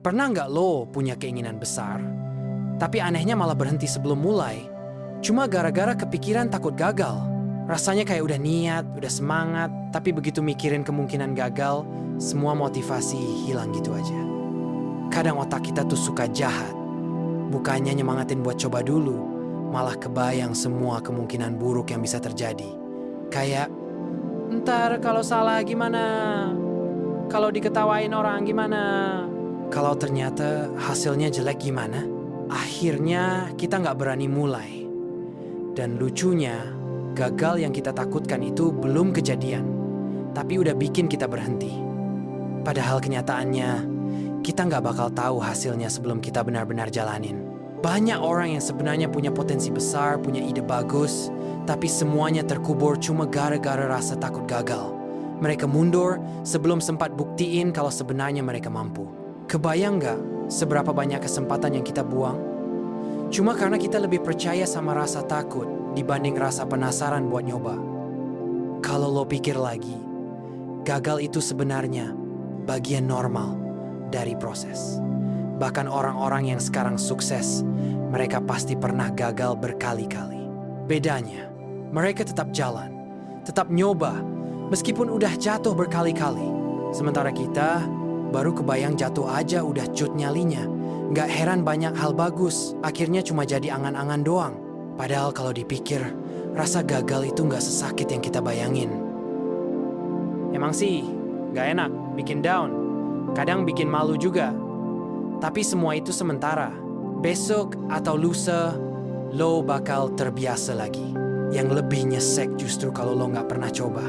Pernah nggak lo punya keinginan besar, tapi anehnya malah berhenti sebelum mulai? Cuma gara-gara kepikiran takut gagal. Rasanya kayak udah niat, udah semangat, tapi begitu mikirin kemungkinan gagal, semua motivasi hilang gitu aja. Kadang otak kita tuh suka jahat. Bukannya nyemangatin buat coba dulu, malah kebayang semua kemungkinan buruk yang bisa terjadi. Kayak, ntar kalau salah gimana? Kalau diketawain orang gimana? Kalau ternyata hasilnya jelek gimana? Akhirnya kita nggak berani mulai. Dan lucunya, gagal yang kita takutkan itu belum kejadian, tapi udah bikin kita berhenti. Padahal kenyataannya, kita nggak bakal tahu hasilnya sebelum kita benar-benar jalanin. Banyak orang yang sebenarnya punya potensi besar, punya ide bagus, tapi semuanya terkubur cuma gara-gara rasa takut gagal. Mereka mundur sebelum sempat buktiin kalau sebenarnya mereka mampu. Kebayang nggak seberapa banyak kesempatan yang kita buang? Cuma karena kita lebih percaya sama rasa takut dibanding rasa penasaran buat nyoba. Kalau lo pikir lagi, gagal itu sebenarnya bagian normal dari proses. Bahkan orang-orang yang sekarang sukses, mereka pasti pernah gagal berkali-kali. Bedanya, mereka tetap jalan, tetap nyoba, meskipun udah jatuh berkali-kali. Sementara kita, baru kebayang jatuh aja udah cut nyalinya. Nggak heran banyak hal bagus, akhirnya cuma jadi angan-angan doang. Padahal kalau dipikir, rasa gagal itu nggak sesakit yang kita bayangin. Emang sih, nggak enak, bikin down. Kadang bikin malu juga. Tapi semua itu sementara. Besok atau lusa, lo bakal terbiasa lagi. Yang lebih nyesek justru kalau lo nggak pernah coba.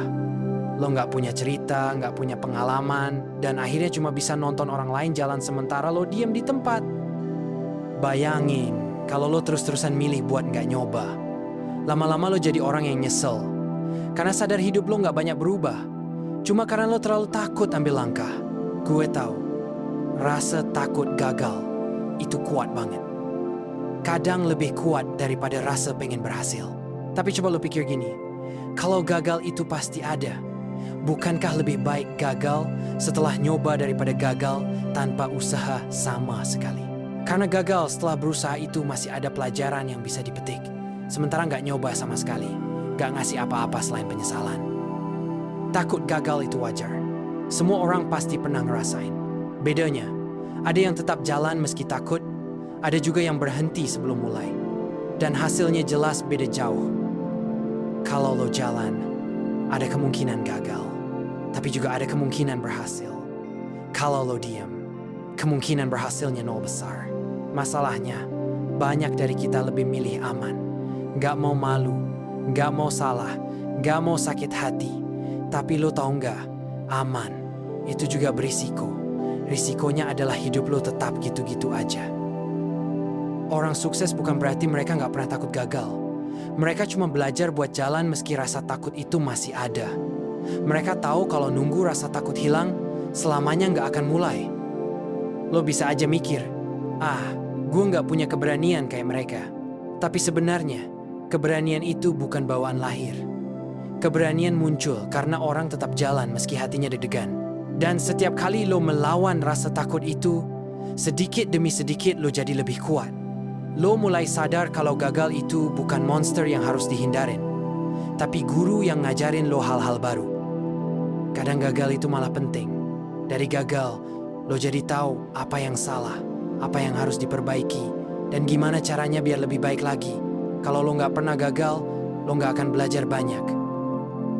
Lo nggak punya cerita, nggak punya pengalaman, dan akhirnya cuma bisa nonton orang lain jalan sementara lo diem di tempat. Bayangin, kalau lo terus-terusan milih buat nggak nyoba. Lama-lama lo jadi orang yang nyesel. Karena sadar hidup lo nggak banyak berubah. Cuma karena lo terlalu takut ambil langkah. Gue tahu, rasa takut gagal itu kuat banget. Kadang lebih kuat daripada rasa pengen berhasil. Tapi coba lo pikir gini, kalau gagal itu pasti ada, bukankah lebih baik gagal setelah nyoba daripada gagal tanpa usaha sama sekali? Karena gagal setelah berusaha itu masih ada pelajaran yang bisa dipetik. Sementara nggak nyoba sama sekali, nggak ngasih apa-apa selain penyesalan. Takut gagal itu wajar. Semua orang pasti pernah ngerasain. Bedanya, ada yang tetap jalan meski takut, ada juga yang berhenti sebelum mulai. Dan hasilnya jelas beda jauh. Kalau lo jalan, ada kemungkinan gagal, tapi juga ada kemungkinan berhasil. Kalau lo diam, kemungkinan berhasilnya nol besar. Masalahnya, banyak dari kita lebih milih aman. Gak mau malu, gak mau salah, gak mau sakit hati. Tapi lo tahu gak, aman itu juga berisiko. Risikonya adalah hidup lo tetap gitu-gitu aja. Orang sukses bukan berarti mereka gak pernah takut gagal. Mereka cuma belajar buat jalan meski rasa takut itu masih ada. Mereka tahu kalau nunggu rasa takut hilang, selamanya nggak akan mulai. Lo bisa aja mikir, gue nggak punya keberanian kayak mereka. Tapi sebenarnya, keberanian itu bukan bawaan lahir. Keberanian muncul karena orang tetap jalan meski hatinya deg-degan. Dan setiap kali lo melawan rasa takut itu, sedikit demi sedikit lo jadi lebih kuat. Lo mulai sadar kalau gagal itu bukan monster yang harus dihindarin, tapi guru yang ngajarin lo hal-hal baru. Kadang gagal itu malah penting. Dari gagal, lo jadi tahu apa yang salah, apa yang harus diperbaiki, dan gimana caranya biar lebih baik lagi. Kalau lo nggak pernah gagal, lo nggak akan belajar banyak.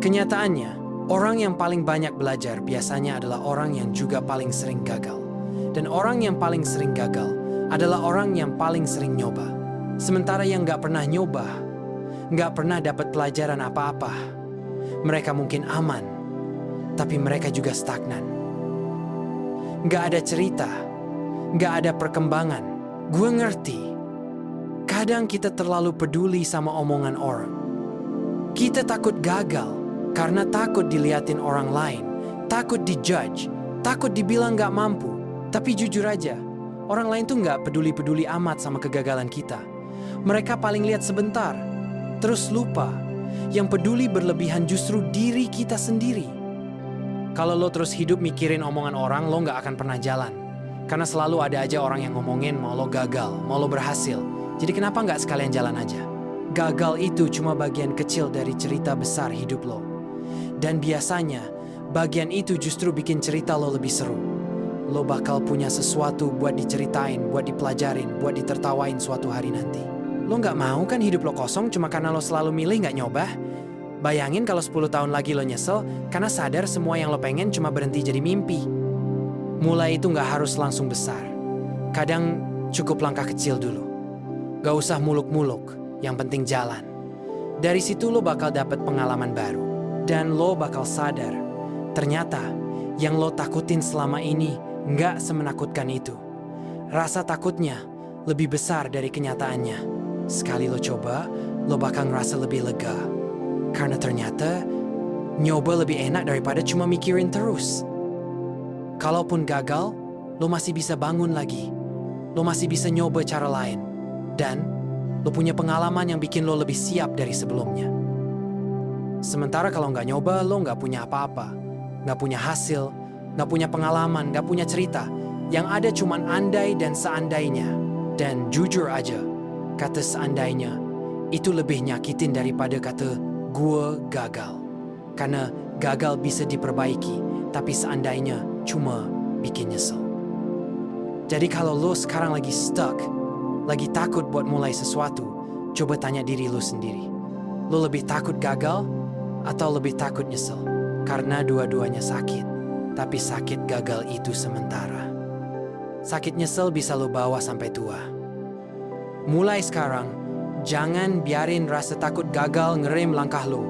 Kenyataannya, orang yang paling banyak belajar biasanya adalah orang yang juga paling sering gagal. Dan orang yang paling sering gagal adalah orang yang paling sering nyoba. Sementara yang nggak pernah nyoba, nggak pernah dapat pelajaran apa-apa. Mereka mungkin aman, tapi mereka juga stagnan. Nggak ada cerita, nggak ada perkembangan. Gue ngerti, kadang kita terlalu peduli sama omongan orang. Kita takut gagal karena takut diliatin orang lain, takut dijudge, takut dibilang nggak mampu. Tapi jujur aja, orang lain tuh nggak peduli-peduli amat sama kegagalan kita. Mereka paling lihat sebentar, terus lupa. Yang peduli berlebihan justru diri kita sendiri. Kalau lo terus hidup mikirin omongan orang, lo nggak akan pernah jalan. Karena selalu ada aja orang yang ngomongin mau lo gagal, mau lo berhasil. Jadi kenapa nggak sekalian jalan aja? Gagal itu cuma bagian kecil dari cerita besar hidup lo. Dan biasanya, bagian itu justru bikin cerita lo lebih seru. Lo bakal punya sesuatu buat diceritain, buat dipelajarin, buat ditertawain suatu hari nanti. Lo nggak mau kan hidup lo kosong cuma karena lo selalu milih nggak nyoba? Bayangin kalau 10 tahun lagi lo nyesel karena sadar semua yang lo pengen cuma berhenti jadi mimpi. Mulai itu nggak harus langsung besar. Kadang cukup langkah kecil dulu. Gak usah muluk-muluk, yang penting jalan. Dari situ lo bakal dapat pengalaman baru. Dan lo bakal sadar, ternyata yang lo takutin selama ini nggak semenakutkan itu. Rasa takutnya lebih besar dari kenyataannya. Sekali lo coba, lo bakal ngerasa lebih lega. Karena ternyata, nyoba lebih enak daripada cuma mikirin terus. Kalaupun gagal, lo masih bisa bangun lagi. Lo masih bisa nyoba cara lain. Dan lo punya pengalaman yang bikin lo lebih siap dari sebelumnya. Sementara kalau nggak nyoba, lo nggak punya apa-apa. Nggak punya hasil, nggak punya pengalaman, nggak punya cerita. Yang ada cuman andai dan seandainya. Dan jujur aja, kata seandainya itu lebih nyakitin daripada kata gue gagal. Karena gagal bisa diperbaiki, tapi seandainya cuma bikin nyesel. Jadi kalau lo sekarang lagi stuck, lagi takut buat mulai sesuatu, coba tanya diri lo sendiri. Lo lebih takut gagal atau lebih takut nyesel? Karena dua-duanya sakit, tapi sakit gagal itu sementara. Sakit nyesel bisa lo bawa sampai tua. Mulai sekarang, jangan biarin rasa takut gagal ngerem langkah lo.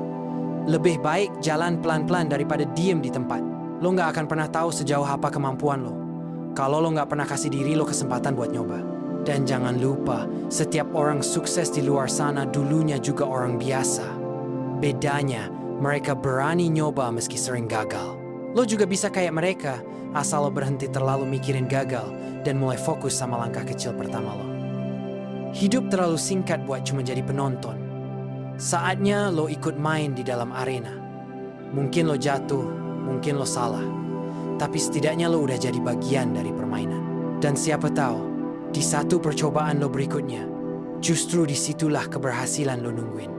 Lebih baik jalan pelan-pelan daripada diem di tempat. Lo nggak akan pernah tahu sejauh apa kemampuan lo kalau lo nggak pernah kasih diri lo kesempatan buat nyoba. Dan jangan lupa, setiap orang sukses di luar sana dulunya juga orang biasa. Bedanya, mereka berani nyoba meski sering gagal. Lo juga bisa kayak mereka, asal lo berhenti terlalu mikirin gagal dan mulai fokus sama langkah kecil pertama lo. Hidup terlalu singkat buat cuma jadi penonton. Saatnya lo ikut main di dalam arena. Mungkin lo jatuh, mungkin lo salah, tapi setidaknya lo udah jadi bagian dari permainan. Dan siapa tahu, di satu percobaan lo berikutnya, justru disitulah keberhasilan lo nungguin.